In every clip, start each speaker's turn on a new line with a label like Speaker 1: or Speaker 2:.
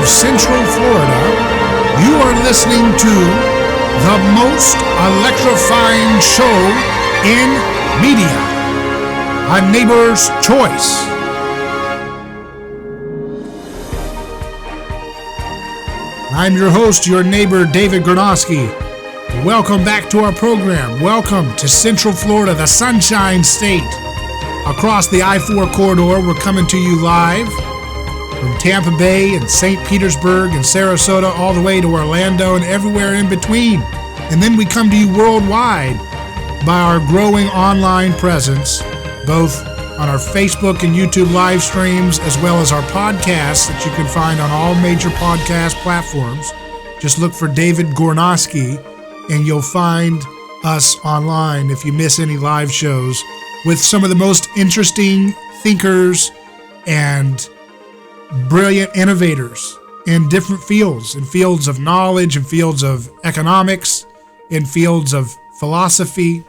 Speaker 1: Central Florida, you are listening to the most electrifying show in media, A Neighbor's Choice. I'm your host, your neighbor, David Gornoski. Welcome back to our program. Welcome to Central Florida, the Sunshine State. Across the I-4 corridor, we're coming to you live from Tampa Bay and St. Petersburg and Sarasota all the way to Orlando and everywhere in between. And then we come to you worldwide by our growing online presence, both on our Facebook and YouTube live streams, as well as our podcasts that you can find on all major podcast platforms. Just look for David Gornoski and you'll find us online if you miss any live shows with some of the most interesting thinkers and brilliant innovators in different fields, in fields of knowledge, in fields of economics, in fields of philosophy,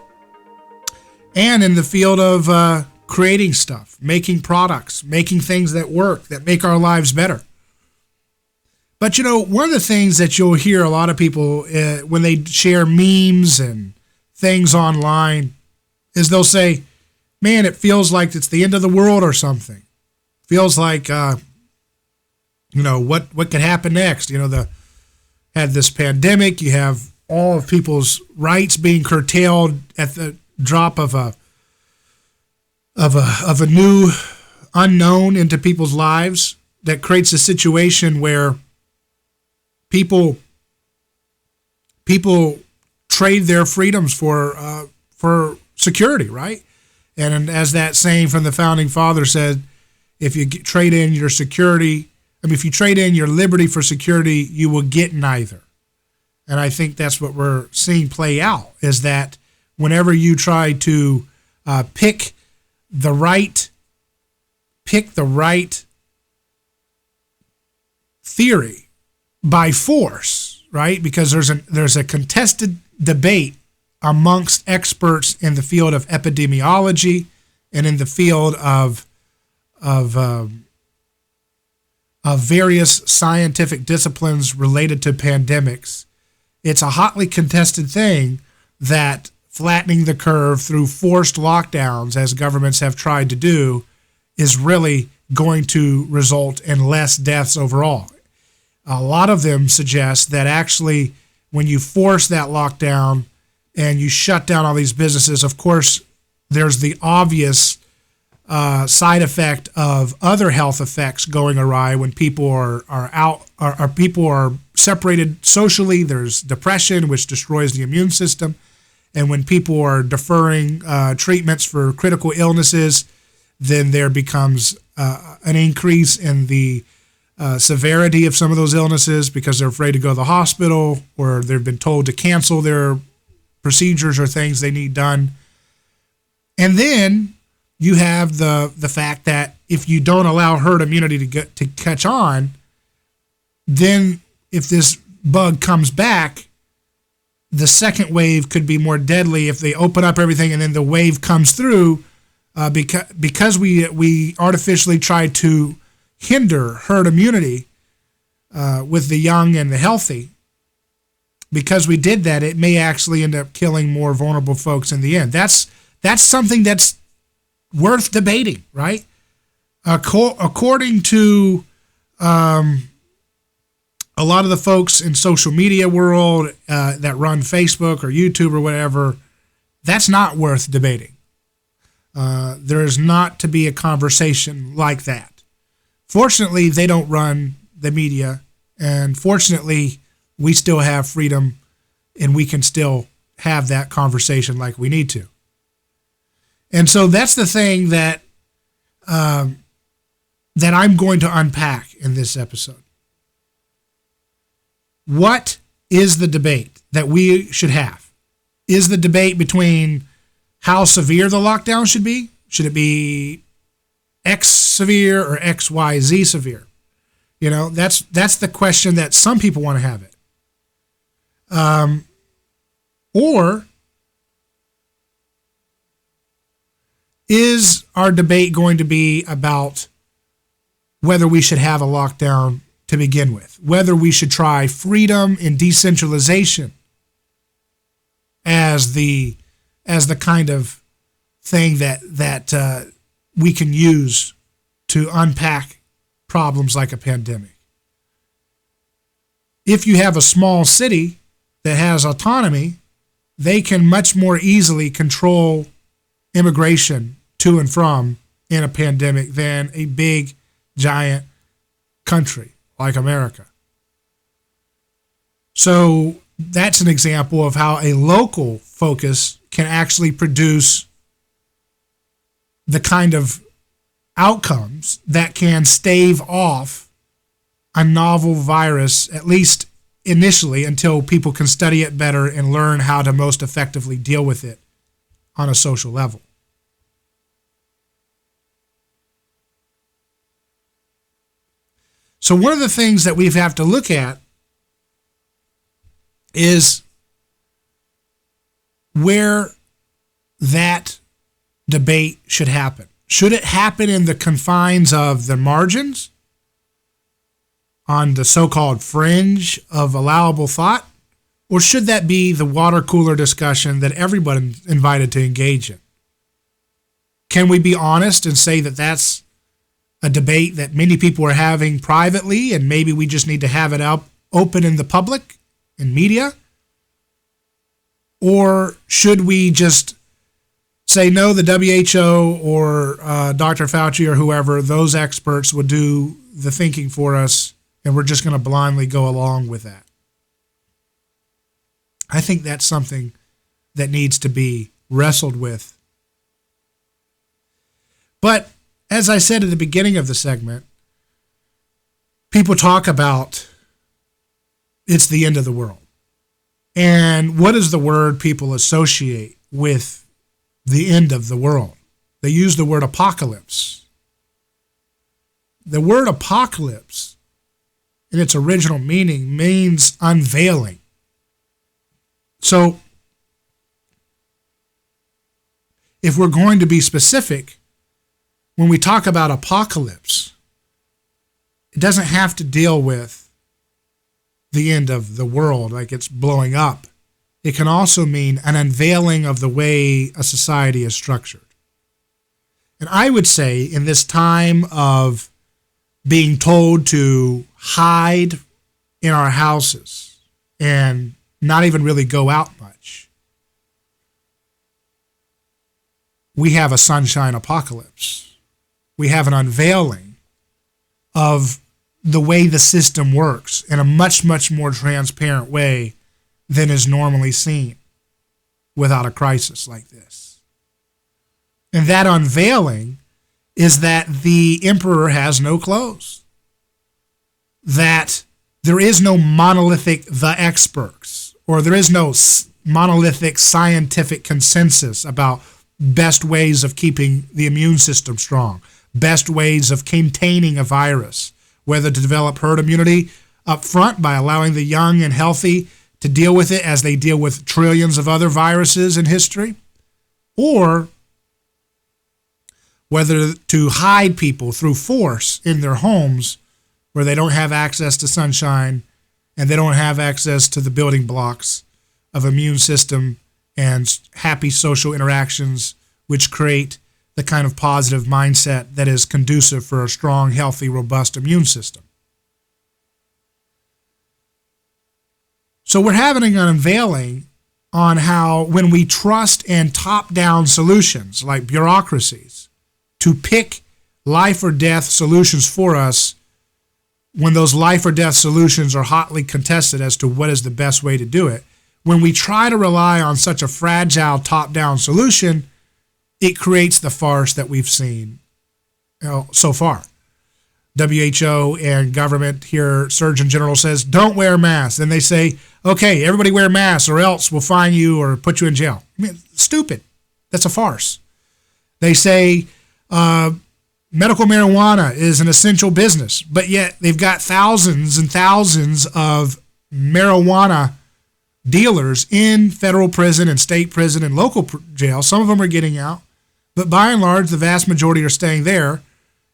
Speaker 1: and in the field of creating stuff, making products, making things that work, that make our lives better. But you know, one of the things that you'll hear a lot of people when they share memes and things online is they'll say, man, it feels like it's the end of the world or something. Feels like, what could happen next? Had this pandemic, you have all of people's rights being curtailed at the drop of a new unknown into people's lives that creates a situation where people trade their freedoms for security, right? And as that saying from the founding father said, if you trade in your if you trade in your liberty for security, you will get neither. And I think that's what we're seeing play out, is that whenever you try to pick the right theory by force, right? Because there's a contested debate amongst experts in the field of epidemiology and in the field of various scientific disciplines related to pandemics. It's a hotly contested thing that flattening the curve through forced lockdowns, as governments have tried to do, is really going to result in less deaths overall. A lot of them suggest that actually when you force that lockdown and you shut down all these businesses, of course, there's the obvious side effect of other health effects going awry when people people are separated socially. There's depression, which destroys the immune system. And when people are deferring treatments for critical illnesses, then there becomes an increase in the severity of some of those illnesses because they're afraid to go to the hospital, or they've been told to cancel their procedures or things they need done. And then you have the fact that if you don't allow herd immunity to catch on, then if this bug comes back, the second wave could be more deadly if they open up everything and then the wave comes through because we artificially try to hinder herd immunity with the young and the healthy. Because we did that, it may actually end up killing more vulnerable folks in the end. That's something that's worth debating, right? According to a lot of the folks in social media world that run Facebook or YouTube or whatever, that's not worth debating. There is not to be a conversation like that. Fortunately, they don't run the media, and fortunately, we still have freedom, and we can still have that conversation like we need to. And so that's the thing that that I'm going to unpack in this episode. What is the debate that we should have? Is the debate between how severe the lockdown should be? Should it be X severe or XYZ severe? You know, that's the question that some people want to have it. Or is our debate going to be about whether we should have a lockdown to begin with, whether we should try freedom and decentralization as the kind of thing that we can use to unpack problems like a pandemic. If you have a small city that has autonomy, they can much more easily control immigration to and from in a pandemic than a big, giant country like America. So that's an example of how a local focus can actually produce the kind of outcomes that can stave off a novel virus, at least initially, until people can study it better and learn how to most effectively deal with it on a social level. So one of the things that we have to look at is where that debate should happen. Should it happen in the confines of the margins, on the so-called fringe of allowable thought, or should that be the water cooler discussion that everybody's invited to engage in? Can we be honest and say that that's a debate that many people are having privately, and maybe we just need to have it out open in the public, in media? Or should we just say, no, the WHO or Dr. Fauci or whoever, those experts will do the thinking for us, and we're just going to blindly go along with that? I think that's something that needs to be wrestled with. But as I said at the beginning of the segment, people talk about it's the end of the world. And what is the word people associate with the end of the world? They use the word apocalypse. The word apocalypse, in its original meaning, means unveiling. So, if we're going to be specific, when we talk about apocalypse, it doesn't have to deal with the end of the world, like it's blowing up. It can also mean an unveiling of the way a society is structured. And I would say in this time of being told to hide in our houses and not even really go out much, we have a sunshine apocalypse. We have an unveiling of the way the system works in a much, much more transparent way than is normally seen without a crisis like this. And that unveiling is that the emperor has no clothes, that there is no monolithic the experts, or there is no monolithic scientific consensus about best ways of keeping the immune system strong, best ways of containing a virus, whether to develop herd immunity up front by allowing the young and healthy to deal with it as they deal with trillions of other viruses in history, or whether to hide people through force in their homes where they don't have access to sunshine and they don't have access to the building blocks of immune system and happy social interactions, which create the kind of positive mindset that is conducive for a strong, healthy, robust immune system. So we're having an unveiling on how when we trust in top-down solutions like bureaucracies to pick life or death solutions for us, when those life or death solutions are hotly contested as to what is the best way to do it, when we try to rely on such a fragile top-down solution, it creates the farce that we've seen so far. WHO and government here, Surgeon General says, don't wear masks. Then they say, okay, everybody wear masks or else we'll fine you or put you in jail. I mean, stupid. That's a farce. They say medical marijuana is an essential business, but yet they've got thousands and thousands of marijuana dealers in federal prison and state prison and local jail. Some of them are getting out, but by and large, the vast majority are staying there,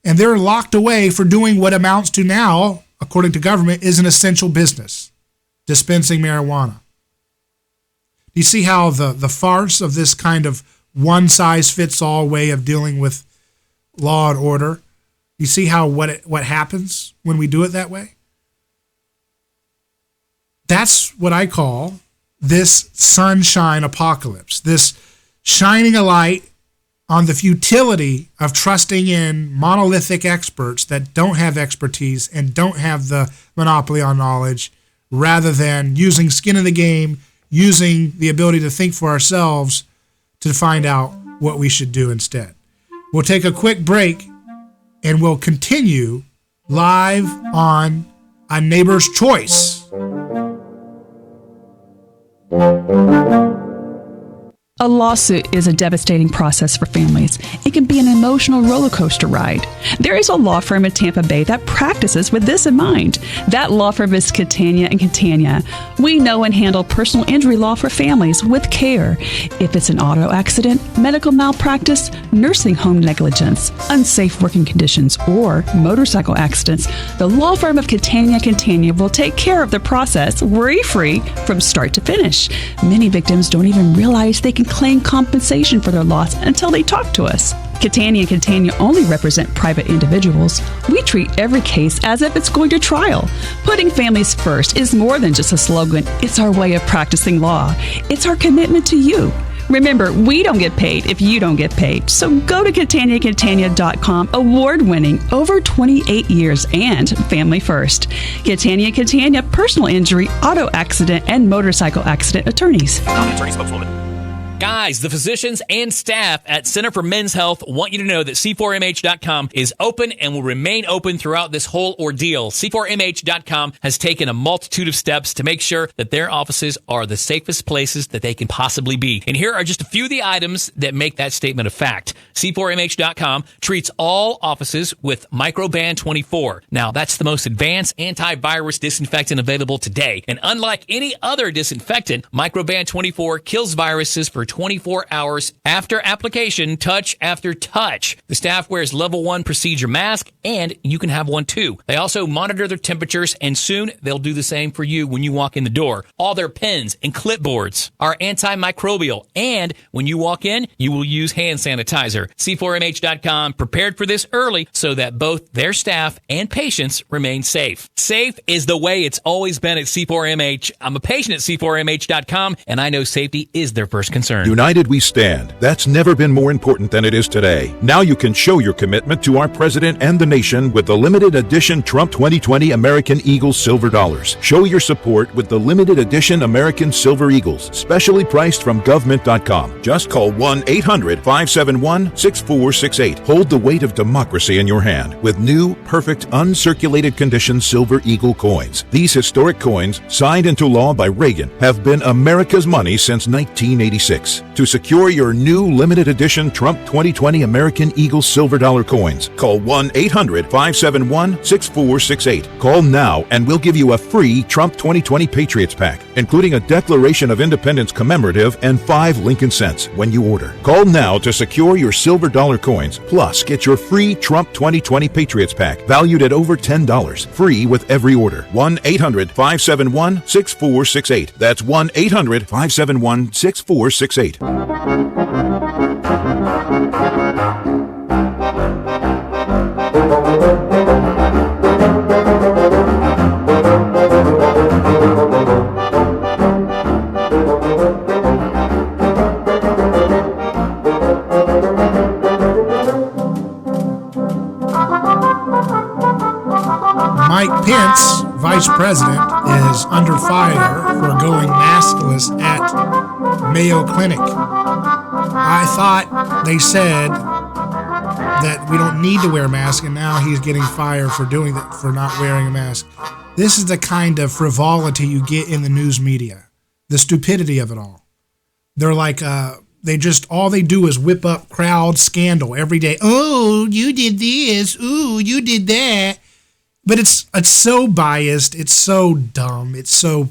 Speaker 1: and they're locked away for doing what amounts to now according to government, is an essential business, dispensing marijuana. Do you see how the farce of this kind of one-size-fits-all way of dealing with law and order? You see how what happens when we do it that way? That's what I call this sunshine apocalypse, this shining a light on the futility of trusting in monolithic experts that don't have expertise and don't have the monopoly on knowledge, rather than using skin in the game, using the ability to think for ourselves to find out what we should do instead. We'll take a quick break and we'll continue live on A Neighbor's Choice.
Speaker 2: A lawsuit is a devastating process for families. It can be an emotional roller coaster ride. There is a law firm in Tampa Bay that practices with this in mind. That law firm is Catania and Catania. We know and handle personal injury law for families with care. If it's an auto accident, medical malpractice, nursing home negligence, unsafe working conditions, or motorcycle accidents, the law firm of Catania and Catania will take care of the process worry-free from start to finish. Many victims don't even realize they can claim compensation for their loss until they talk to us. Catania and Catania only represent private individuals. We treat every case as if it's going to trial. Putting families first is more than just a slogan. It's our way of practicing law. It's our commitment to you. Remember, we don't get paid if you don't get paid. So go to CataniaCatania.com, award-winning, over 28 years, and family first. Catania Catania, personal injury, auto accident, and motorcycle accident attorneys.
Speaker 3: Attorney spokeswoman. Guys, the physicians and staff at Center for Men's Health want you to know that C4MH.com is open and will remain open throughout this whole ordeal. C4MH.com has taken a multitude of steps to make sure that their offices are the safest places that they can possibly be. And here are just a few of the items that make that statement a fact. C4MH.com treats all offices with Microban 24. Now, that's the most advanced antivirus disinfectant available today. And unlike any other disinfectant, Microban 24 kills viruses for 24 hours after application, touch after touch. The staff wears level 1 procedure mask, and you can have one too. They also monitor their temperatures, and soon they'll do the same for you when you walk in the door. All their pens and clipboards are antimicrobial, and when you walk in, you will use hand sanitizer. C4MH.com prepared for this early so that both their staff and patients remain safe. Safe is the way it's always been at C4MH. I'm a patient at C4MH.com, and I know safety is their first concern.
Speaker 4: United we stand. That's never been more important than it is today. Now you can show your commitment to our president and the nation with the limited edition Trump 2020 American Eagles Silver Dollars. Show your support with the limited edition American Silver Eagles, specially priced from government.com. Just call 1-800-571-6468. Hold the weight of democracy in your hand with new, perfect, uncirculated condition Silver Eagle coins. These historic coins, signed into law by Reagan, have been America's money since 1986. To secure your new limited edition Trump 2020 American Eagle Silver Dollar coins, call 1-800-571-6468. Call now and we'll give you a free Trump 2020 Patriots Pack, including a Declaration of Independence commemorative and 5 Lincoln cents when you order. Call now to secure your silver dollar coins, plus get your free Trump 2020 Patriots Pack, valued at over $10, free with every order. 1-800-571-6468. That's 1-800-571-6468.
Speaker 1: Mike Pence, Vice President, is under fire for going maskless at Mayo Clinic. I thought they said that we don't need to wear masks, and now he's getting fired for doing that, for not wearing a mask. This is the kind of frivolity you get in the news media, the stupidity of it all. They're like, all they do is whip up crowd scandal every day. Oh, you did this. Ooh, you did that. But it's so biased. It's so dumb. It's so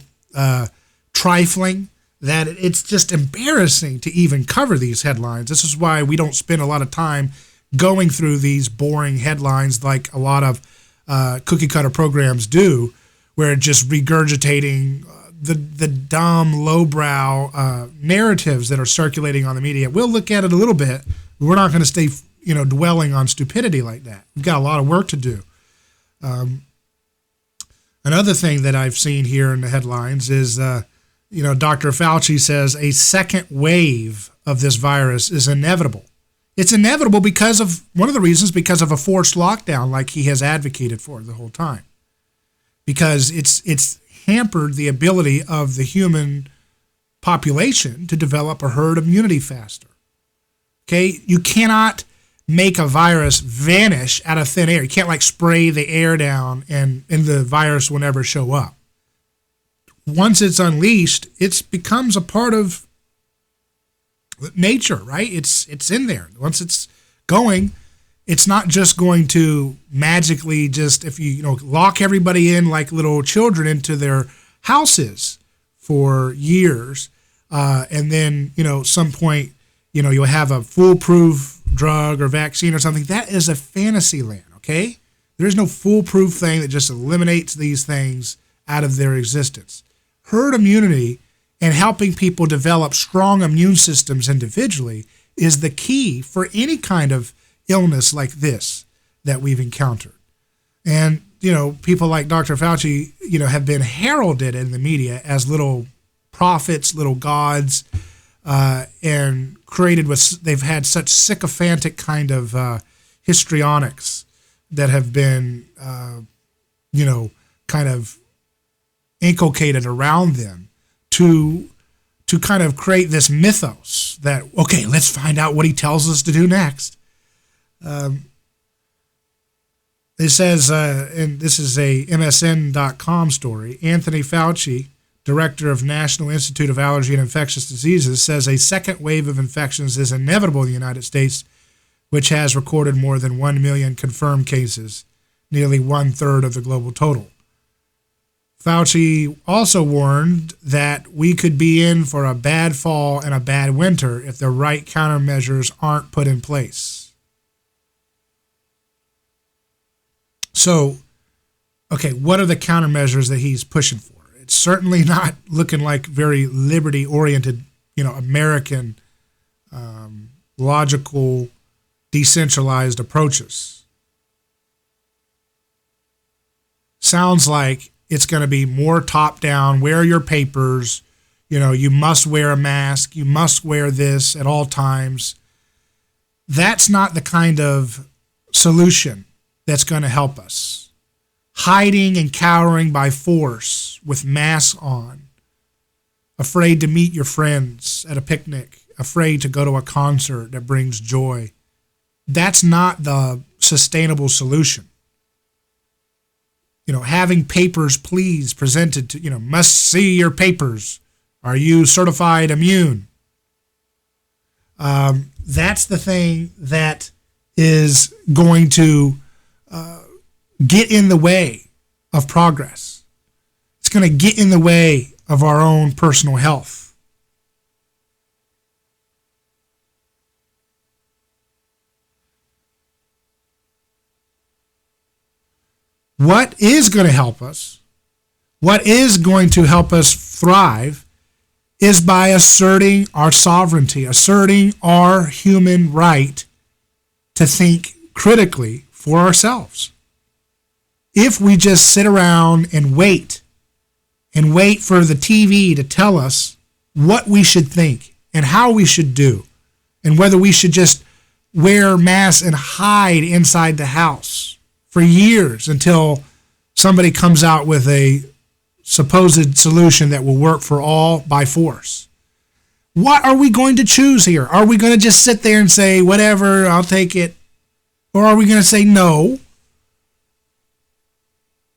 Speaker 1: trifling that it's just embarrassing to even cover these headlines. This is why we don't spend a lot of time going through these boring headlines like a lot of cookie cutter programs do, where it's just regurgitating the dumb, lowbrow narratives that are circulating on the media. We'll look at it a little bit. But we're not going to stay, dwelling on stupidity like that. We've got a lot of work to do. Another thing that I've seen here in the headlines is, Dr. Fauci says a second wave of this virus is inevitable. It's inevitable because of a forced lockdown like he has advocated for the whole time. Because it's hampered the ability of the human population to develop a herd immunity faster. Okay? You cannot make a virus vanish out of thin air. You can't spray the air down and the virus will never show up. Once it's unleashed, it becomes a part of nature, right? It's in there. Once it's going, it's not just going to magically if you lock everybody in like little children into their houses for years, and then some point you'll have a foolproof drug or vaccine or something. That is a fantasy land. Okay, there's no foolproof thing that just eliminates these things out of their existence. Herd immunity and helping people develop strong immune systems individually is the key for any kind of illness like this that we've encountered. And, people like Dr. Fauci, have been heralded in the media as little prophets, little gods, and they've had such sycophantic kind of histrionics that have been, kind of inculcated around them to kind of create this mythos that, okay, let's find out what he tells us to do next. It says, and this is a MSN.com story, Anthony Fauci, director of National Institute of Allergy and Infectious Diseases, says a second wave of infections is inevitable in the United States, which has recorded more than 1 million confirmed cases, nearly 1/3 of the global total. Fauci also warned that we could be in for a bad fall and a bad winter if the right countermeasures aren't put in place. So, okay, what are the countermeasures that he's pushing for? It's certainly not looking like very liberty-oriented, American, logical, decentralized approaches. Sounds like it's going to be more top-down, wear your papers, you must wear a mask, you must wear this at all times. That's not the kind of solution that's going to help us. Hiding and cowering by force with masks on, afraid to meet your friends at a picnic, afraid to go to a concert that brings joy. That's not the sustainable solution. Having papers, please, presented to, must see your papers. Are you certified immune? That's the thing that is going to get in the way of progress. It's going to get in the way of our own personal health. What is going to help us, what is going to help us thrive, is by asserting our sovereignty, asserting our human right to think critically for ourselves. If we just sit around and wait for the TV to tell us what we should think and how we should do, and whether we should just wear masks and hide inside the house for years until somebody comes out with a supposed solution that will work for all by force. What are we going to choose here? Are we going to just sit there and say, whatever, I'll take it? Or are we going to say, no,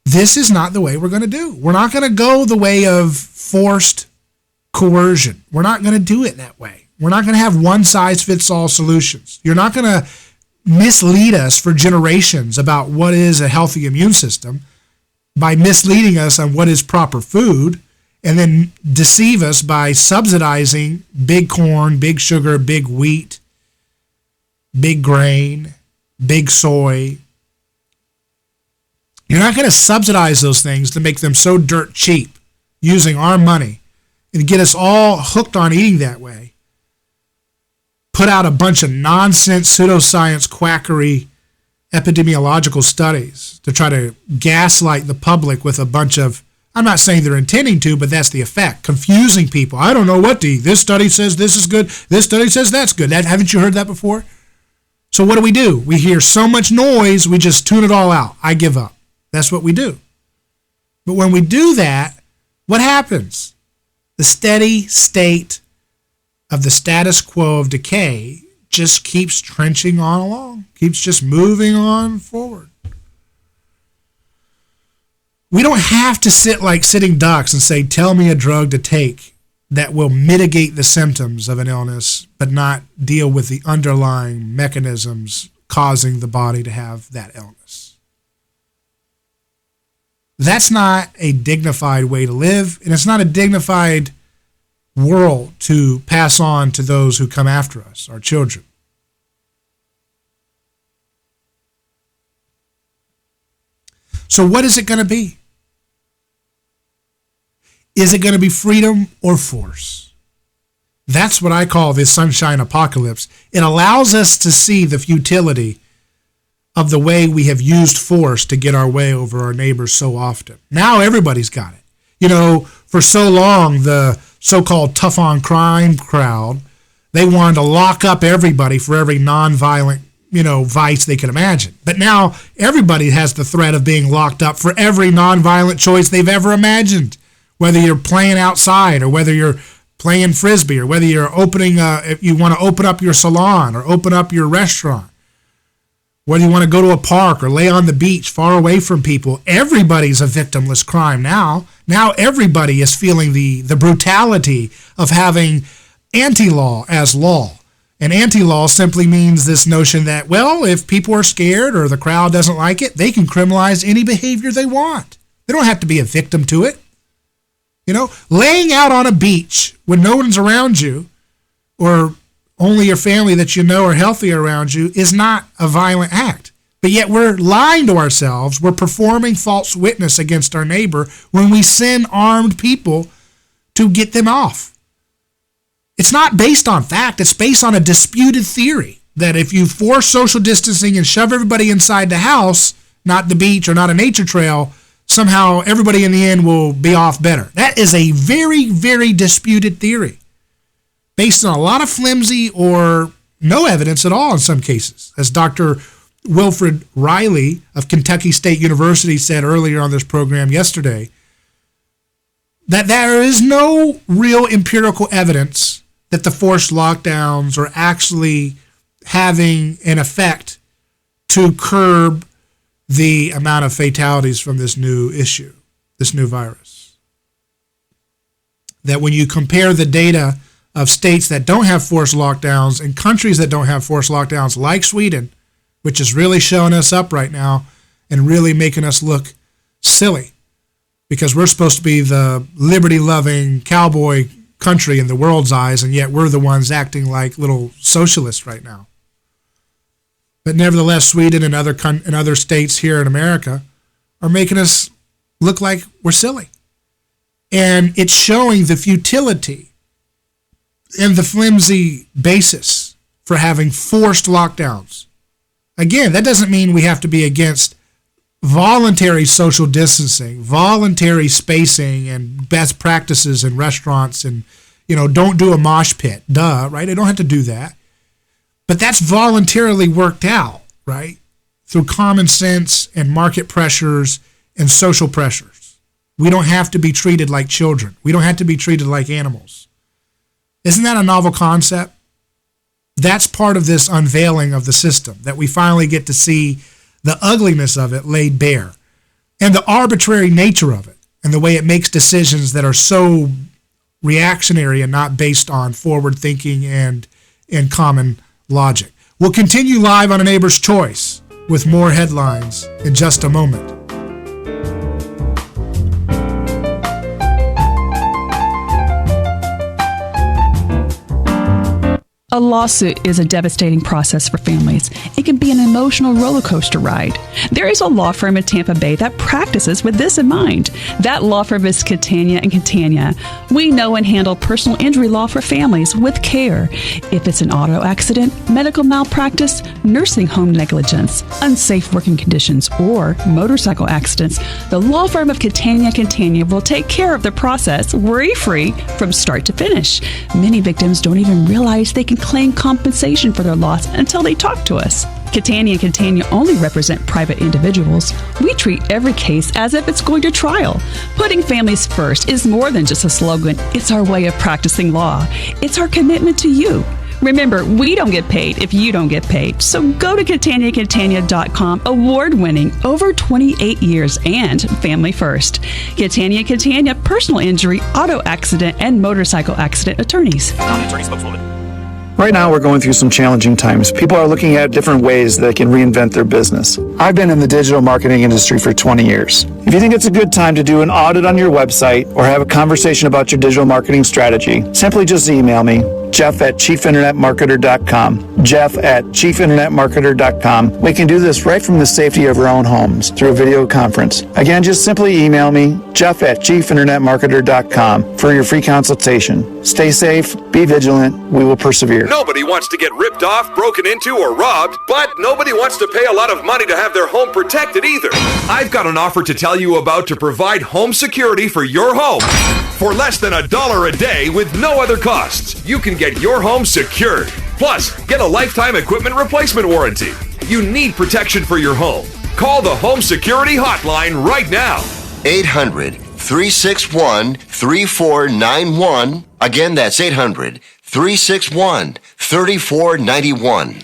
Speaker 1: this is not the way we're going to do. We're not going to go the way of forced coercion. We're not going to do it that way. We're not going to have one-size-fits-all solutions. You're not going to mislead us for generations about what is a healthy immune system by misleading us on what is proper food, and then deceive us by subsidizing big corn, big sugar, big wheat, big grain, big soy, You're not going to subsidize those things to make them so dirt cheap using our money and get us all hooked on eating that way. Put out a bunch of nonsense pseudoscience quackery epidemiological studies to try to gaslight the public with a bunch of, I'm not saying they're intending to, but that's the effect, confusing people. I don't know what to eat. This study says this is good. This study says that's good. Haven't you heard that before? So what do? We hear so much noise, we just tune it all out. I give up. That's what we do. But when we do that, what happens? The steady state of the status quo of decay just keeps trenching on along, keeps just moving on forward. We don't have to sit like sitting ducks and say, tell me a drug to take that will mitigate the symptoms of an illness, but not deal with the underlying mechanisms causing the body to have that illness. That's not a dignified way to live, and it's not a dignified world to pass on to those who come after us, our children. So what is it going to be? Is it going to be freedom or force? That's what I call the sunshine apocalypse. It allows us to see the futility of the way we have used force to get our way over our neighbors so often. Now everybody's got it. You know, for so long, the so-called tough on crime crowd, they wanted to lock up everybody for every nonviolent, vice they could imagine. But now everybody has the threat of being locked up for every nonviolent choice they've ever imagined. Whether you're playing outside or whether you're playing frisbee or whether you're if you want to open up your salon or open up your restaurant, whether you want to go to a park or lay on the beach far away from people, everybody's a victimless crime now. Now everybody is feeling the brutality of having anti-law as law. And anti-law simply means this notion that, well, if people are scared or the crowd doesn't like it, they can criminalize any behavior they want. They don't have to be a victim to it. Laying out on a beach when no one's around you or only your family that you know are healthy around you is not a violent act. But yet we're lying to ourselves. We're performing false witness against our neighbor when we send armed people to get them off. It's not based on fact. It's based on a disputed theory that if you force social distancing and shove everybody inside the house, not the beach or not a nature trail, somehow everybody in the end will be off better. That is a very, very disputed theory based on a lot of flimsy or no evidence at all in some cases. As Dr. Wilfred Riley of Kentucky State University said earlier on this program yesterday, that there is no real empirical evidence that the forced lockdowns are actually having an effect to curb the amount of fatalities from this new issue, this new virus. That when you compare the data of states that don't have forced lockdowns and countries that don't have forced lockdowns like Sweden, which is really showing us up right now and really making us look silly because we're supposed to be the liberty-loving cowboy country in the world's eyes, and yet we're the ones acting like little socialists right now. But nevertheless, Sweden and other states here in America are making us look like we're silly. And it's showing the futility and the flimsy basis for having forced lockdowns. Again, that doesn't mean we have to be against voluntary social distancing, voluntary spacing, and best practices in restaurants, and don't do a mosh pit. Duh, right? I don't have to do that. But that's voluntarily worked out, right? Through common sense and market pressures and social pressures. We don't have to be treated like children. We don't have to be treated like animals. Isn't that a novel concept? That's part of this unveiling of the system, that we finally get to see the ugliness of it laid bare and the arbitrary nature of it and the way it makes decisions that are so reactionary and not based on forward thinking and common logic. We'll continue live on A Neighbor's Choice with more headlines in just a moment.
Speaker 2: A lawsuit is a devastating process for families. It can be an emotional roller coaster ride. There is a law firm in Tampa Bay that practices with this in mind. That law firm is Catania and Catania. We know and handle personal injury law for families with care. If it's an auto accident, medical malpractice, nursing home negligence, unsafe working conditions, or motorcycle accidents, the law firm of Catania and Catania will take care of the process worry-free from start to finish. Many victims don't even realize they can claim compensation for their loss until they talk to us. Catania and Catania only represent private individuals. We treat every case as if it's going to trial. Putting families first is more than just a slogan. It's our way of practicing law. It's our commitment to you. Remember, we don't get paid if you don't get paid. So go to CataniaCatania.com, award-winning, over 28 years, and family first. Catania Catania, personal injury, auto accident, and motorcycle accident attorneys.
Speaker 3: Non-attorney spokeswoman.
Speaker 5: Right now, we're going through some challenging times. People are looking at different ways they can reinvent their business. I've been in the digital marketing industry for 20 years. If you think it's a good time to do an audit on your website or have a conversation about your digital marketing strategy, simply just email me, Jeff@chiefinternetmarketer.com. Jeff@chiefinternetmarketer.com. We can do this right from the safety of our own homes through a video conference. Again, just simply email me, Jeff@chiefinternetmarketer.com for your free consultation. Stay safe, be vigilant, we will persevere.
Speaker 6: Nobody wants to get ripped off, broken into, or robbed, but nobody wants to pay a lot of money to have their home protected either. I've got an offer to tell you about to provide home security for your home. For less than $1 a day with no other costs, you can get your home secured. Plus, get a lifetime equipment replacement warranty. You need protection for your home. Call the Home Security Hotline right now.
Speaker 7: 800-361-3491. Again, that's 800-361-3491.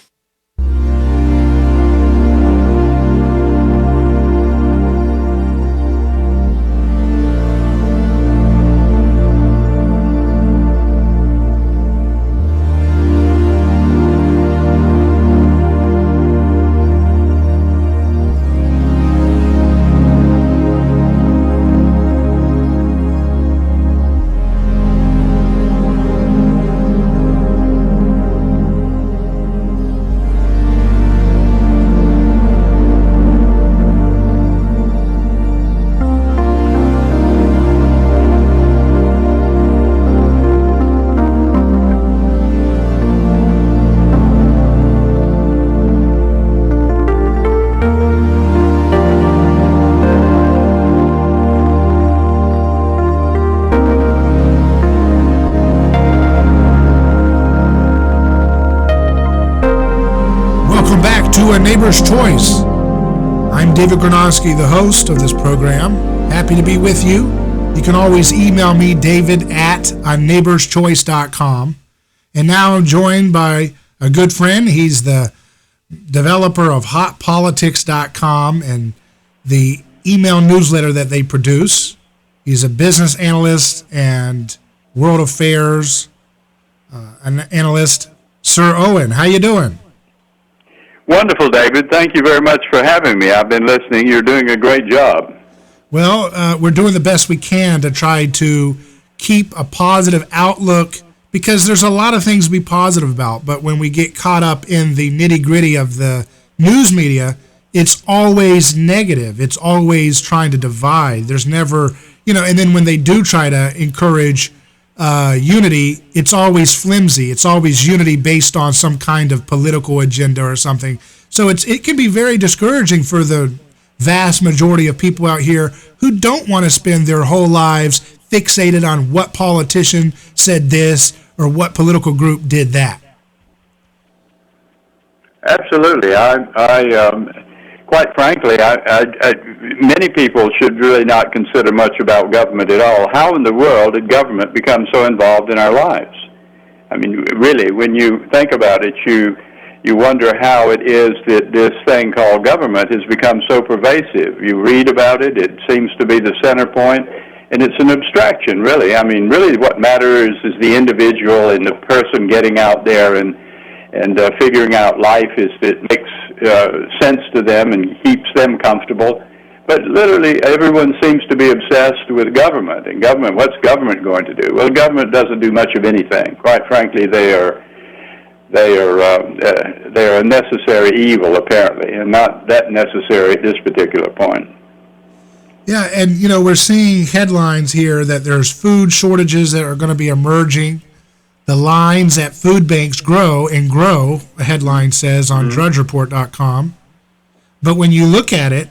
Speaker 1: A Neighbor's Choice. I'm David Gornoski, the host of this program. Happy to be with you. You can always email me, david@aneighborschoice.com. And now I'm joined by a good friend. He's the developer of hotpolitics.com and the email newsletter that they produce. He's a business analyst and world affairs an analyst. Sir Owen, how you doing?
Speaker 8: Wonderful, David. Thank you very much for having me. I've been listening. You're doing a great job.
Speaker 1: Well, we're doing the best we can to try to keep a positive outlook because there's a lot of things to be positive about. But when we get caught up in the nitty-gritty of the news media, it's always negative. It's always trying to divide. There's never, and then when they do try to encourage unity, it's always flimsy. It's always unity based on some kind of political agenda or something. So it can be very discouraging for the vast majority of people out here who don't want to spend their whole lives fixated on what politician said this or what political group did that.
Speaker 8: Absolutely. Quite frankly, many people should really not consider much about government at all. How in the world did government become so involved in our lives? I mean, really, when you think about it, you wonder how it is that this thing called government has become so pervasive. You read about it, it seems to be the center point, and it's an abstraction, really. I mean, really what matters is the individual and the person getting out there and figuring out life that makes sense to them and keeps them comfortable. But literally everyone seems to be obsessed with government. And government, what's government going to do? Well, government doesn't do much of anything. Quite frankly, they are they're a necessary evil, apparently, and not that necessary at this particular point.
Speaker 1: Yeah, and we're seeing headlines here that there's food shortages that are going to be emerging. The lines at food banks grow and grow, a headline says on drudgereport.com. But when you look at it,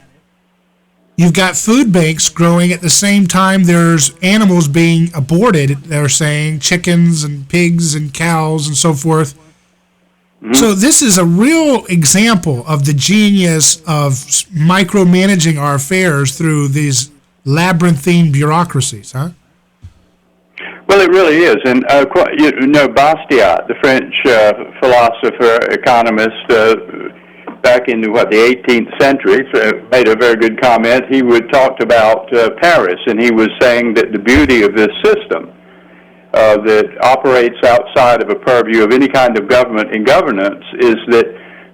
Speaker 1: you've got food banks growing at the same time there's animals being aborted, they're saying, chickens and pigs and cows and so forth. So this is a real example of the genius of micromanaging our affairs through these labyrinthine bureaucracies, huh?
Speaker 8: Well, it really is. And, Bastiat, the French philosopher, economist, back in the 18th century, made a very good comment. He talked about Paris, and he was saying that the beauty of this system that operates outside of a purview of any kind of government and governance is that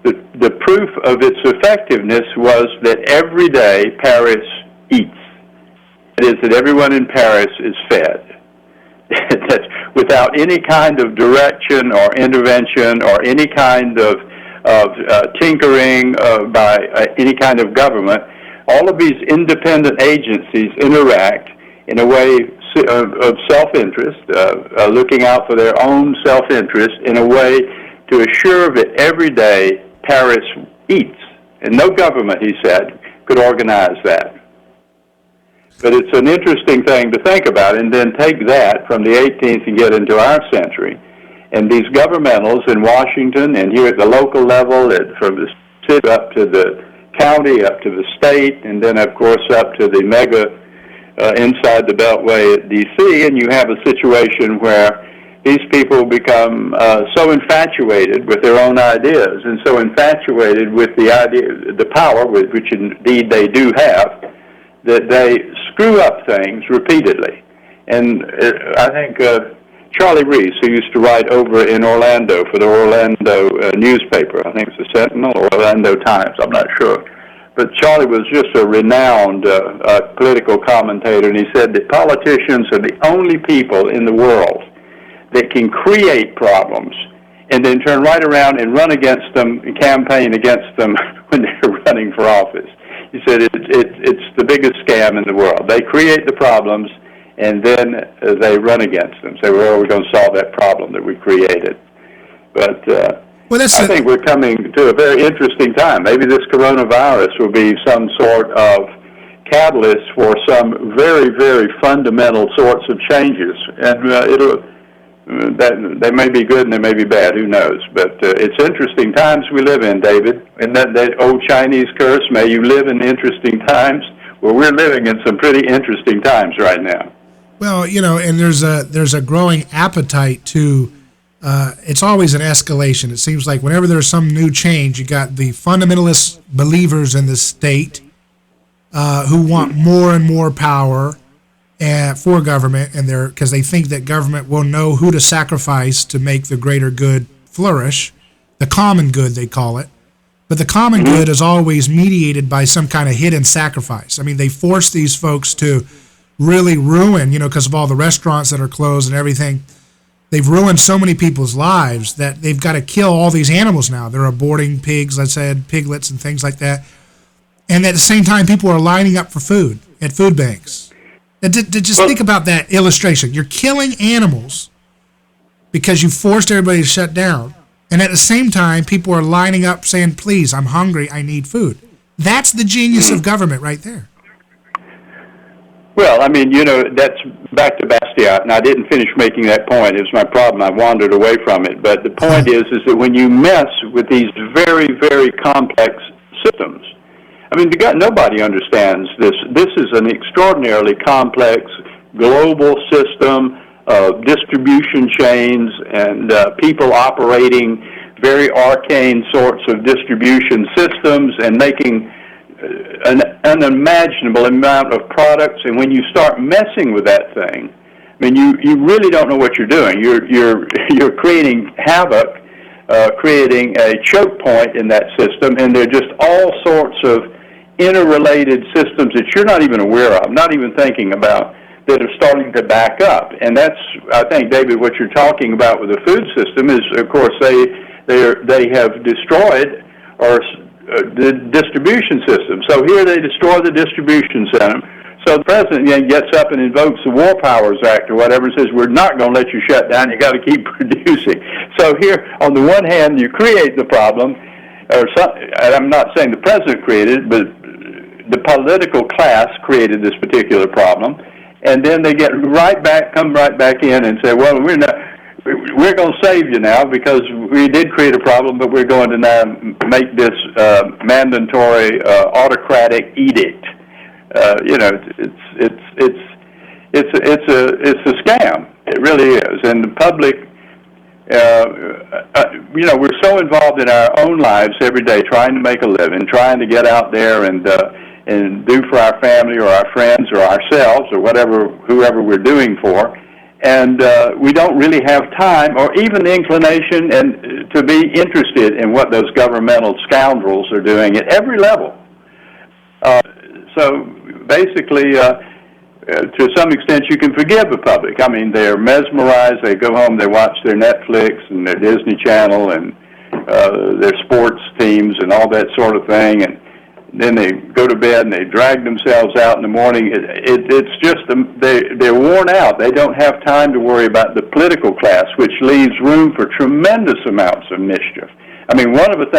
Speaker 8: the proof of its effectiveness was that every day Paris eats. It is that everyone in Paris is fed. That's without any kind of direction or intervention or any kind of tinkering by any kind of government. All of these independent agencies interact in a way of self-interest, looking out for their own self-interest in a way to assure that every day Paris eats. And no government, he said, could organize that. But it's an interesting thing to think about, and then take that from the 18th and get into our century. And these governmentals in Washington and here at the local level, from the city up to the county, up to the state, and then, of course, up to the mega inside the Beltway at D.C., and you have a situation where these people become so infatuated with their own ideas and so infatuated with the power, which indeed they do have, that they screw up things repeatedly. And I think Charlie Reese, who used to write over in Orlando for the Orlando newspaper, I think it's the Sentinel or Orlando Times, I'm not sure, but Charlie was just a renowned political commentator, and he said that politicians are the only people in the world that can create problems and then turn right around and run against them and campaign against them when they're running for office. He said it's the biggest scam in the world. They create the problems, and then they run against them. Say, well, we're going to solve that problem that we created. But I think we're coming to a very interesting time. Maybe this coronavirus will be some sort of catalyst for some very, very fundamental sorts of changes. And they may be good and they may be bad, who knows. But it's interesting times we live in, David. And that old Chinese curse, may you live in interesting times. Well, we're living in some pretty interesting times right now.
Speaker 1: Well, and there's a growing appetite to, it's always an escalation. It seems like whenever there's some new change, you got the fundamentalist believers in the state who want more and more power for government, and because they think that government will know who to sacrifice to make the greater good flourish, the common good they call it. But the common good is always mediated by some kind of hidden sacrifice. I mean, they force these folks to really ruin, because of all the restaurants that are closed and everything. They've ruined so many people's lives that they've got to kill all these animals now. They're aborting pigs, I said, piglets and things like that. And at the same time, people are lining up for food at food banks. Just think about that illustration. You're killing animals because you forced everybody to shut down. And at the same time, people are lining up saying, please, I'm hungry, I need food. That's the genius of government right there.
Speaker 8: Well, I mean, that's back to Bastiat, and I didn't finish making that point. It was my problem. I wandered away from it. But the point is that when you mess with these very, very complex systems, I mean, nobody understands this. This is an extraordinarily complex global system of distribution chains and people operating very arcane sorts of distribution systems and making an unimaginable amount of products. And when you start messing with that thing, I mean, you really don't know what you're doing. You're creating havoc, creating a choke point in that system, and there are just all sorts of interrelated systems that you're not even aware of, not even thinking about, that are starting to back up. And that's, I think, David, what you're talking about with the food system is, of course, they they have destroyed the distribution system. So here they destroy the distribution center. So the president gets up and invokes the War Powers Act or whatever and says, we're not going to let you shut down. You got to keep producing. So here, on the one hand, you create the problem, and I'm not saying the president created it, but the political class created this particular problem. And then they come right back in and say, well, we're going to save you now because we did create a problem, but we're going to now make this mandatory autocratic edict. It's a scam. It really is. And the public, we're so involved in our own lives every day, trying to make a living, trying to get out there and do for our family or our friends or ourselves or whoever we're doing for. And we don't really have time or even the inclination to be interested in what those governmental scoundrels are doing at every level. So basically, to some extent, you can forgive the public. I mean, they're mesmerized. They go home, they watch their Netflix and their Disney Channel and their sports teams and all that sort of thing. And then they go to bed and they drag themselves out in the morning. It's just they're worn out. They don't have time to worry about the political class, which leaves room for tremendous amounts of mischief. I mean, one of the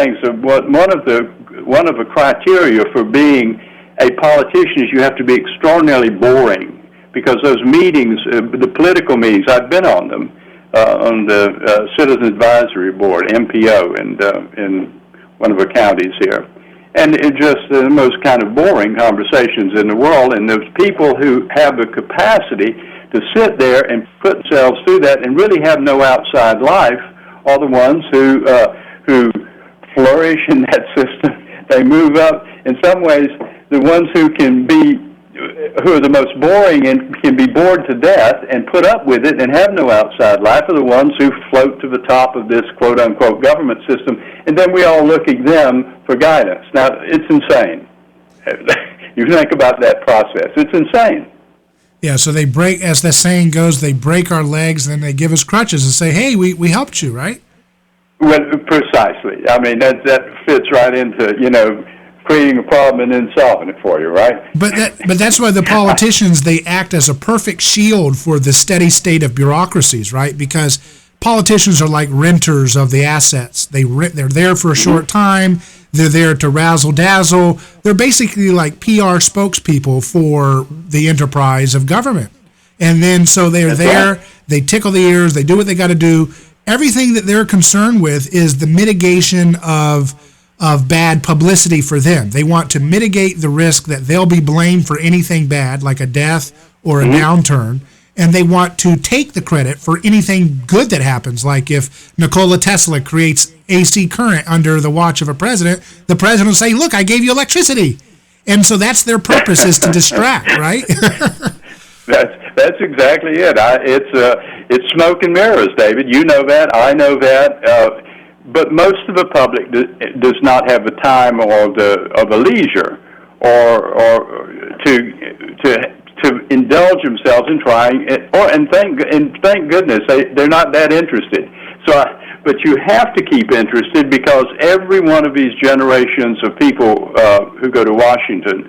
Speaker 8: criteria for being a politician is you have to be extraordinarily boring, because those meetings, the political meetings, I've been on them, on the Citizen Advisory Board, MPO, in one of the counties here. And it's just the most kind of boring conversations in the world, and those people who have the capacity to sit there and put themselves through that and really have no outside life are the ones who flourish in that system. They move up. In some ways, the ones who are the most boring and can be bored to death and put up with it and have no outside life are the ones who float to the top of this quote-unquote government system, and then we all look at them for guidance. Now, it's insane. You think about that process. It's insane.
Speaker 1: Yeah, so they break, as the saying goes, they break our legs and then they give us crutches and say, hey, we helped you, right?
Speaker 8: Well, precisely. I mean, that fits right into, creating a problem and then solving it for you, right?
Speaker 1: But that's why the politicians, they act as a perfect shield for the steady state of bureaucracies, right? Because politicians are like renters of the assets. They're there for a short time. They're there to razzle-dazzle. They're basically like PR spokespeople for the enterprise of government. And then so they're there, right. They tickle the ears, they do what they got to do. Everything that they're concerned with is the mitigation of bad publicity for them. They want to mitigate the risk that they'll be blamed for anything bad, like a death or a downturn, and they want to take the credit for anything good that happens, like if Nikola Tesla creates AC current under the watch of a president, the president will say, look, I gave you electricity. And so that's their purpose, is to distract, right?
Speaker 8: That's exactly it. It's smoke and mirrors, David. You know that. I know that. But most of the public does not have the time or the leisure or to indulge themselves in trying it, and thank goodness they're not that interested. But you have to keep interested, because every one of these generations of people who go to Washington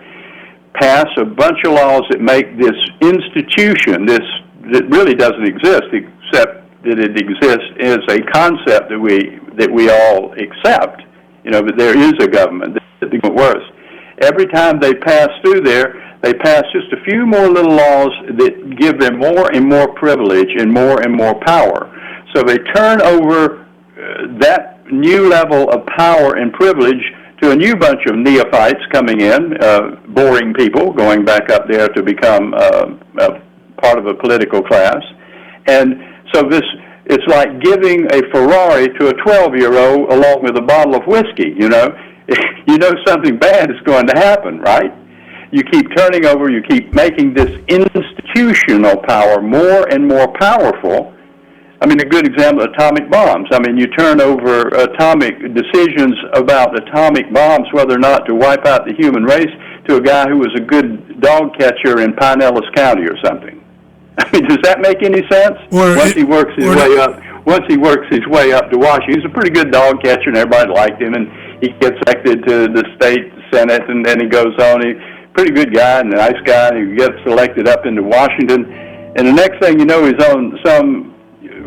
Speaker 8: pass a bunch of laws that make this institution, that really doesn't exist, except that it exists as a concept that we all accept. But there is a government that is worse. Every time they pass through there, they pass just a few more little laws that give them more and more privilege and more power. So they turn over that new level of power and privilege to a new bunch of neophytes coming in, boring people going back up there to become part of a political class. And so it's like giving a Ferrari to a 12-year-old along with a bottle of whiskey, You know something bad is going to happen, right? You keep turning over, you keep making this institutional power more and more powerful. I mean, a good example, atomic bombs. I mean, you turn over atomic decisions about atomic bombs, whether or not to wipe out the human race, to a guy who was a good dog catcher in Pinellas County or something. I mean, does that make any sense? Once he works his way up, once he works his way up to Washington, he's a pretty good dog catcher, and everybody liked him, and he gets elected to the state Senate, and then he goes on. He's a pretty good guy and a nice guy, and he gets elected up into Washington. And the next thing you know, he's on some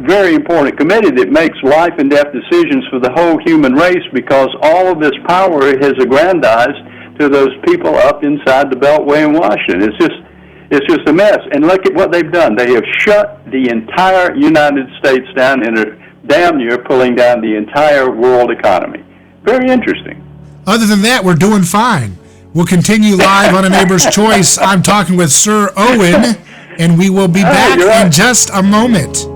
Speaker 8: very important committee that makes life and death decisions for the whole human race, because all of this power has aggrandized to those people up inside the Beltway in Washington. It's just a mess. And look at what they've done. They have shut the entire United States down and are damn near pulling down the entire world economy. Very interesting.
Speaker 1: Other than that, we're doing fine. We'll continue live on A Neighbor's Choice. I'm talking with Sir Owen, and we will be back in just a moment.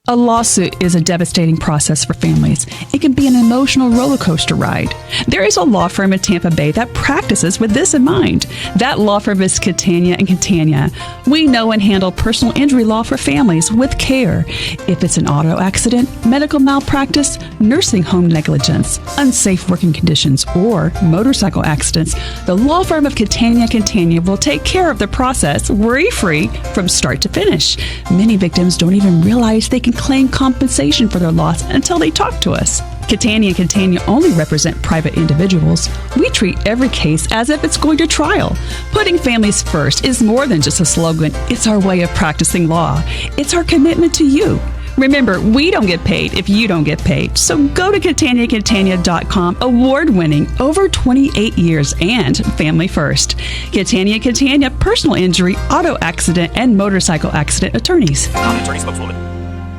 Speaker 2: A lawsuit is a devastating process for families. It can be an emotional roller coaster ride. There is a law firm in Tampa Bay that practices with this in mind. That law firm is Catania and Catania. We know and handle personal injury law for families with care. If it's an auto accident, medical malpractice, nursing home negligence, unsafe working conditions, or motorcycle accidents, the law firm of Catania and Catania will take care of the process worry-free from start to finish. Many victims don't even realize they can claim compensation for their loss until they talk to us. Catania and Catania only represent private individuals. We treat every case as if it's going to trial. Putting families first is more than just a slogan. It's our way of practicing law. It's our commitment to you. Remember, we don't get paid if you don't get paid. So go to CataniaCatania.com, award-winning, over 28 years, and family first. Catania Catania, personal injury, auto accident, and motorcycle accident attorneys.
Speaker 3: Attorney spokeswoman.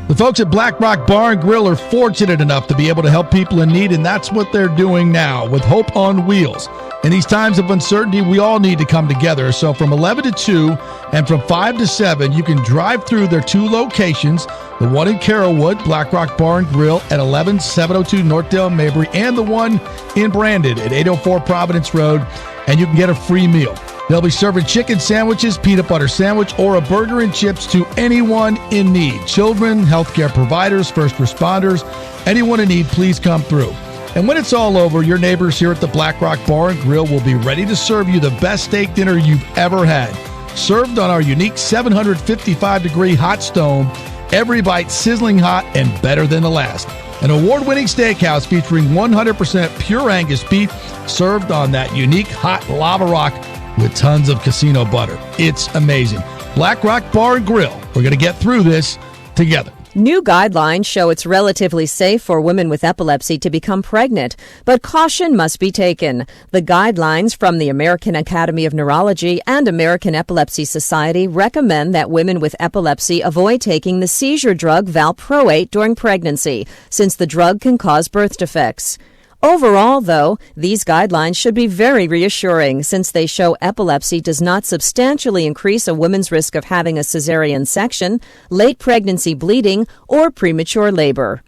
Speaker 9: The folks at Black Rock Bar and Grill are fortunate enough to be able to help people in need, and that's what they're doing now with Hope on Wheels. In these times of uncertainty, we all need to come together. So from 11 to 2 and from 5 to 7, you can drive through their two locations, the one in Carrollwood, Black Rock Bar and Grill at 11702 Northdale Mabry, and the one in Brandon at 804 Providence Road, and you can get a free meal. They'll be serving chicken sandwiches, peanut butter sandwich, or a burger and chips to anyone in need. Children, healthcare providers, first responders, anyone in need, please come through. And when it's all over, your neighbors here at the Black Rock Bar and Grill will be ready to serve you the best steak dinner you've ever had. Served on our unique 755-degree hot stone, every bite sizzling hot and better than the last. An award-winning steakhouse featuring 100% pure Angus beef served on that unique hot lava rock with tons of casino butter. It's amazing. Black Rock Bar and Grill. We're going to get through this together.
Speaker 10: New guidelines show it's relatively safe for women with epilepsy to become pregnant, but caution must be taken. The guidelines from the American Academy of Neurology and American Epilepsy Society recommend that women with epilepsy avoid taking the seizure drug valproate during pregnancy, since the drug can cause birth defects. Overall, though, these guidelines should be very reassuring, since they show epilepsy does not substantially increase a woman's risk of having a cesarean section, late pregnancy bleeding, or premature labor.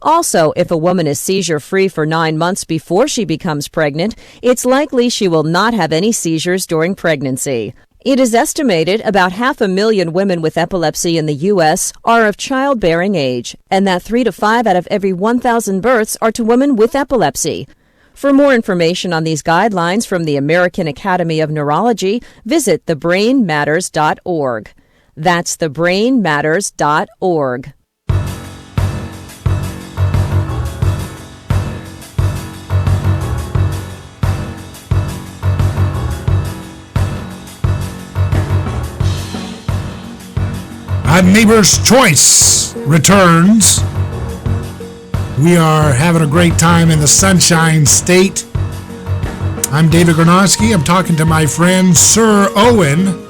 Speaker 10: Also, if a woman is seizure-free for 9 months before she becomes pregnant, it's likely she will not have any seizures during pregnancy. It is estimated about 500,000 women with epilepsy in the U.S. are of childbearing age, and that 3 to 5 out of every 1,000 births are to women with epilepsy. For more information on these guidelines from the American Academy of Neurology, visit thebrainmatters.org. That's thebrainmatters.org.
Speaker 1: A Neighbor's Choice returns. We are having a great time in the Sunshine State. I'm David Gornoski. I'm talking to my friend Sir Owen,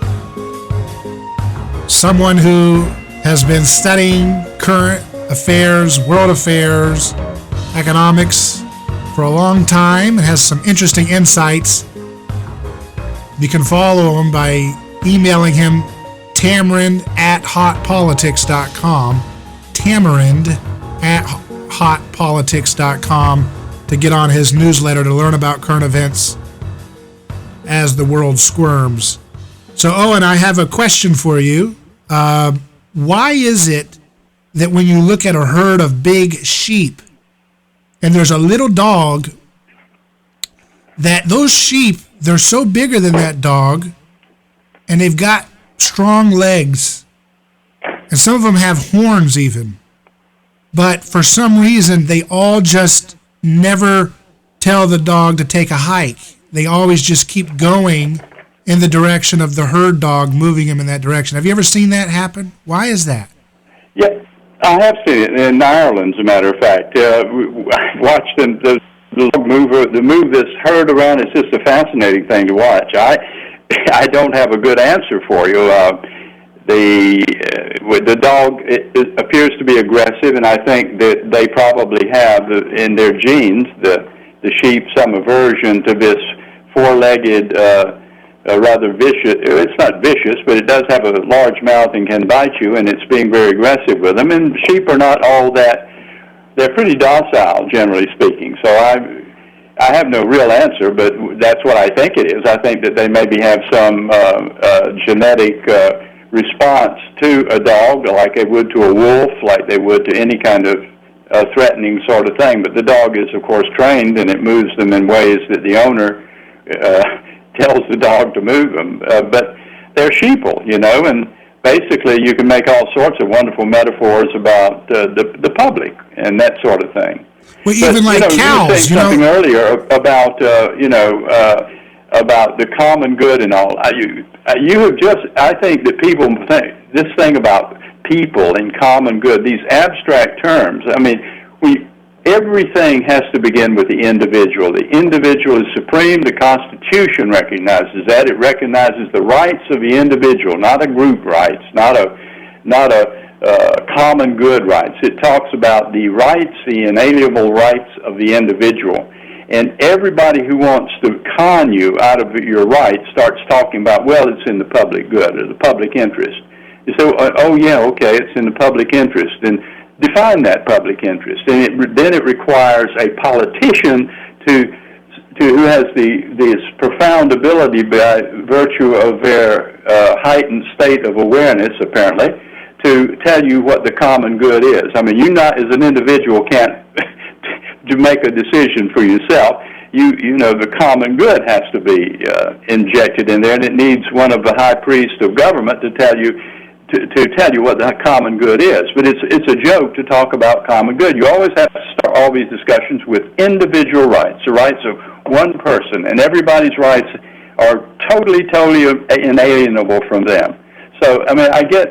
Speaker 1: someone who has been studying current affairs, world affairs, economics for a long time and has some interesting insights. You can follow him by emailing him tamarind@hotpolitics.com, tamarind@hotpolitics.com, to get on his newsletter to learn about current events as the world squirms. So, Owen, I have a question for you. Why is it that when you look at a herd of big sheep and there's a little dog, that those sheep, they're so bigger than that dog and they've got strong legs, and some of them have horns even. But for some reason, they all just never tell the dog to take a hike. They always just keep going in the direction of the herd dog, moving him in that direction. Have you ever seen that happen? Why is that?
Speaker 8: Yeah, I have seen it in Ireland, as a matter of fact. I watched the dog move this herd around. It's just a fascinating thing to watch. I don't have a good answer for you. The dog it appears to be aggressive, and I think that they probably have in their genes, the sheep, some aversion to this four-legged, rather vicious. It's not vicious, but it does have a large mouth and can bite you, and it's being very aggressive with them. And sheep are not all that. They're pretty docile, generally speaking. So I have no real answer, but that's what I think it is. I think that they maybe have some genetic response to a dog, like they would to a wolf, like they would to any kind of threatening sort of thing. But the dog is, of course, trained, and it moves them in ways that the owner tells the dog to move them. But they're sheeple, and basically you can make all sorts of wonderful metaphors about the public and that sort of thing.
Speaker 1: Well, even like cows,
Speaker 8: you were saying something earlier about about the common good and all. You have just, I think that people think this thing about people and common good, these abstract terms. I mean, everything has to begin with the individual. The individual is supreme. The Constitution recognizes that. It recognizes the rights of the individual, not a group rights, not a common good rights. It talks about the rights, the inalienable rights of the individual. And everybody who wants to con you out of your rights starts talking about, well, it's in the public good or the public interest. You say, oh yeah, okay, it's in the public interest. And define that public interest. And then it requires a politician who has this profound ability by virtue of their heightened state of awareness, apparently, to tell you what the common good is. I mean, you not as an individual can't to make a decision for yourself. You know the common good has to be injected in there, and it needs one of the high priests of government to tell you what the common good is. But it's a joke to talk about common good. You always have to start all these discussions with individual rights, the rights of one person, and everybody's rights are totally inalienable from them. So, I mean, I get,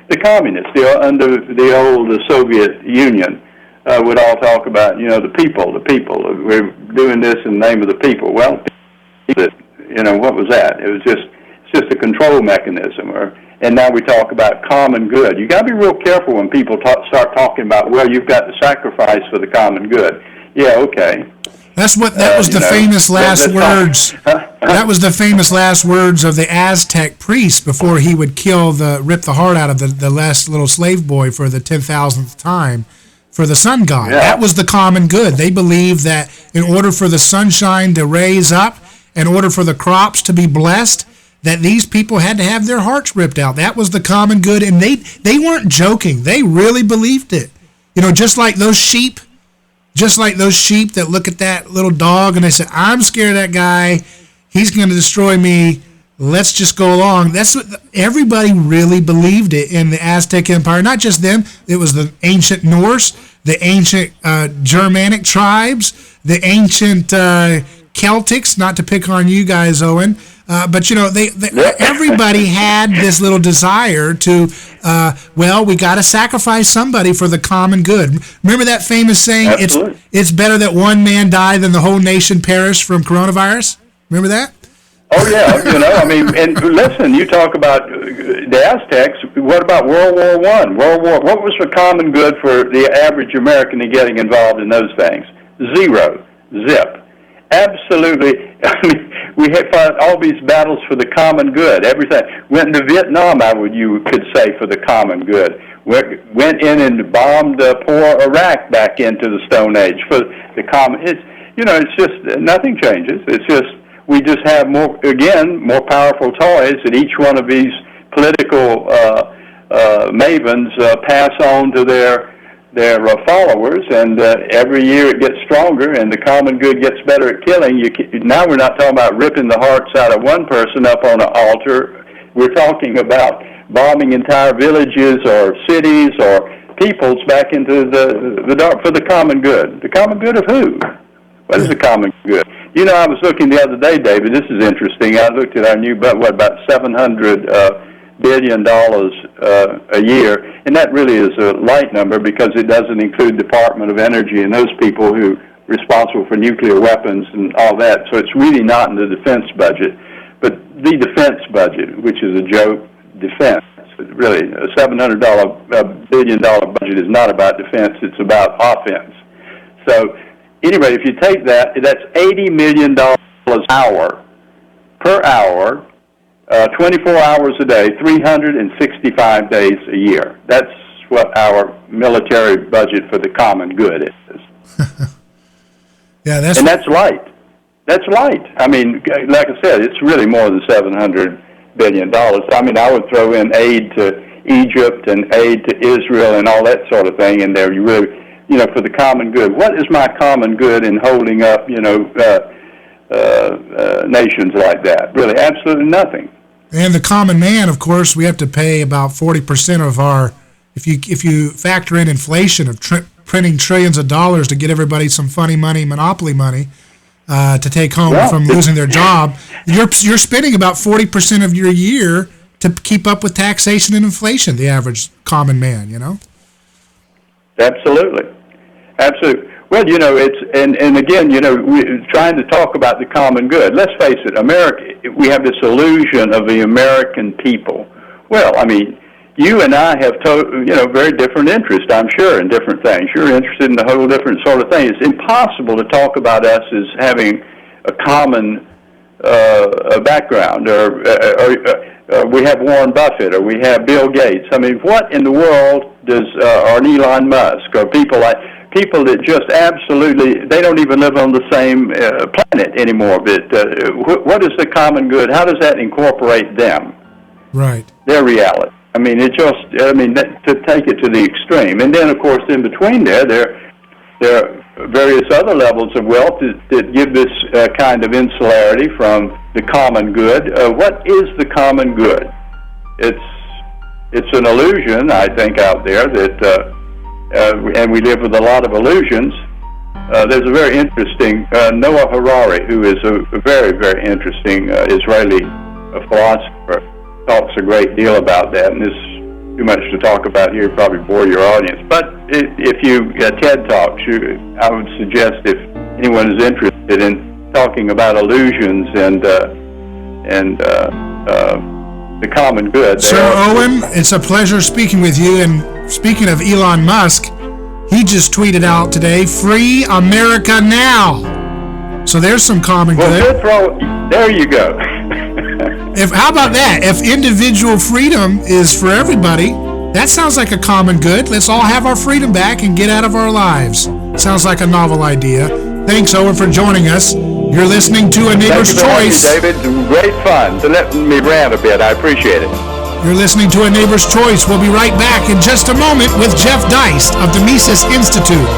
Speaker 8: the communists, under the old Soviet Union, would all talk about, the people. We're doing this in the name of the people. Well, what was that? It's just a control mechanism. And now we talk about common good. You got to be real careful when people start talking about, well, you've got to sacrifice for the common good. Yeah, okay.
Speaker 1: That was the famous last words. That was the famous last words of the Aztec priest before he would rip the heart out of the last little slave boy for the 10,000th time for the sun god. Yeah. That was the common good. They believed that in order for the sunshine to raise up, in order for the crops to be blessed, that these people had to have their hearts ripped out. That was the common good, and they weren't joking. They really believed it. Just like those sheep that look at that little dog and they say, I'm scared of that guy. He's going to destroy me. Let's just go along. That's what everybody really believed it in the Aztec Empire. Not just them. It was the ancient Norse, the ancient Germanic tribes, the ancient Celtics, not to pick on you guys, Owen. But everybody had this little desire to, we got to sacrifice somebody for the common good. Remember that famous saying, it's better that one man die than the whole nation perish from coronavirus? Remember that?
Speaker 8: Oh, yeah, and listen, you talk about the Aztecs. What about World War I? What was the common good for the average American in getting involved in those things? Zero. Zip. Absolutely. I mean, we had fought all these battles for the common good. Everything went into Vietnam, you could say, for the common good. Went in and bombed poor Iraq back into the Stone Age for the common. It's just nothing changes. It's just we just have more powerful toys that each one of these political mavens pass on to their their followers, and every year it gets stronger, and the common good gets better at killing. Now we're not talking about ripping the hearts out of one person up on an altar. We're talking about bombing entire villages or cities or peoples back into the dark for the common good. The common good of who? What is the common good? You know, I was looking the other day, David. This is interesting. I looked at our new, about $700 billion a year, and that really is a light number because it doesn't include Department of Energy and those people who are responsible for nuclear weapons and all that. So it's really not in the defense budget. But the defense budget, which is a joke, defense, really, a $700 billion budget is not about defense, it's about offense. So anyway, if you take that, that's $80 million per hour, 24 hours a day, 365 days a year. That's what our military budget for the common good is.
Speaker 1: Yeah,
Speaker 8: that's light. That's light. I mean, like I said, it's really more than $700 billion. I mean, I would throw in aid to Egypt and aid to Israel and all that sort of thing in there. You really, for the common good. What is my common good in holding up, nations like that? Really, absolutely nothing.
Speaker 1: And the common man, of course, we have to pay about 40% of our, if you factor in inflation of printing trillions of dollars to get everybody some funny money, monopoly money, to take home from losing their job, you're spending about 40% of your year to keep up with taxation and inflation, the average common man,
Speaker 8: Absolutely. Well, it's, and again, we're trying to talk about the common good. Let's face it, America, we have this illusion of the American people. Well, I mean, you and I have, very different interests, I'm sure, in different things. You're interested in a whole different sort of thing. It's impossible to talk about us as having a common background, or we have Warren Buffett, or we have Bill Gates. I mean, what in the world does, or Elon Musk, or people that just absolutely, they don't even live on the same planet anymore. But what is the common good? How does that incorporate them?
Speaker 1: Right.
Speaker 8: Their reality. I mean, to take it to the extreme. And then, of course, in between there are various other levels of wealth that give this kind of insularity from the common good. What is the common good? It's an illusion, I think, out there that, and we live with a lot of illusions. There's a very interesting Noah Harari, who is a very, very interesting Israeli philosopher, talks a great deal about that, and this is too much to talk about here, probably bore your audience. But if you TED Talks, I would suggest if anyone is interested in talking about illusions and the common good.
Speaker 1: Sir Owen, it's a pleasure speaking with you. And speaking of Elon Musk, he just tweeted out today, "Free America now." So there's some common good.
Speaker 8: There you go.
Speaker 1: How about that? If individual freedom is for everybody, that sounds like a common good. Let's all have our freedom back and get out of our lives. Sounds like a novel idea. Thanks, Owen, for joining us. You're listening to A Neighbor's Choice.
Speaker 8: Thank you, David. Great fun to let me rant a bit. I appreciate it.
Speaker 1: You're listening to A Neighbor's Choice. We'll be right back in just a moment with Jeff Deist of the Mises Institute.